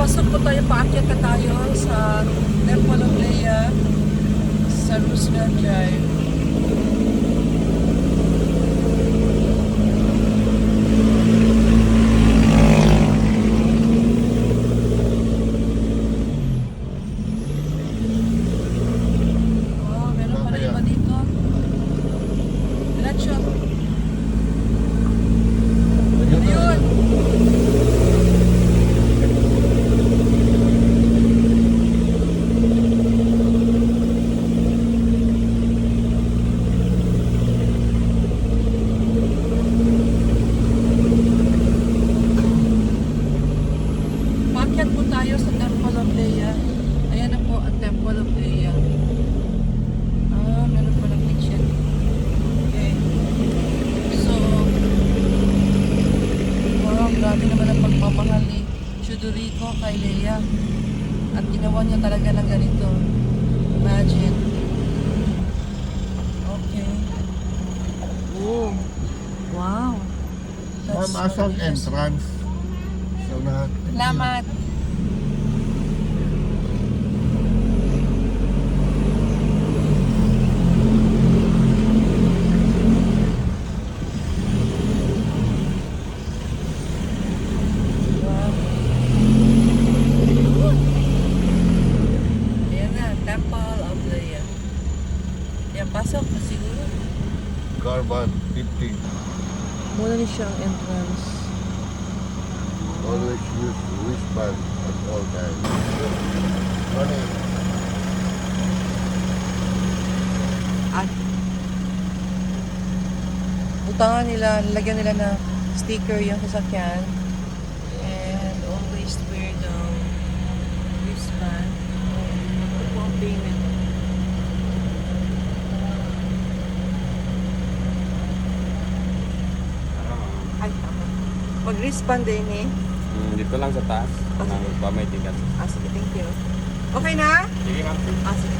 Pasok po tayo, paakyat na tayo sa Temple of Leia sa Roosevelt Drive. Oh, meron pala iba dito. Diretso. Ayun. Paakyat po tayo sa Temple of Leia. Ayan na po ang Temple of Leia. Ah, meron pa ng kitchen. Okay. So, wow, grabe naman ang pagmamahal ni Chudurico kay Leia. At ginawa niya talaga ng ganito. Imagine. Okay. Oh. Wow. Ma'am, asang entrance? So, Salamat. Wow. Ayan na, Temple of Leia. Yan, pasok na siguro. Carbon 50. Muna ni siyang entrance. Always use wristband at all times. Money. At butangan nila, nilagyan nila ng sticker yung sasakyan. And always wear the wristband. Ito po ang payment. Ay, tama. Mag-wristband din eh. Dito lang sa taas. Nang may ticket. Ah, sige, thank you. Okay na? Sige ma'am. Ah, sige.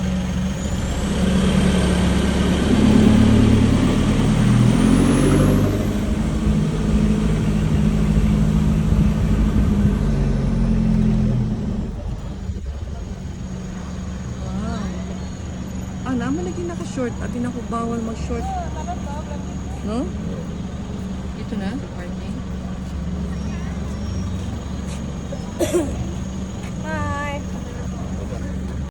Wow. Ah, naman lagi naka-short. At din ako bawal mag-short. No? Dito na, parking.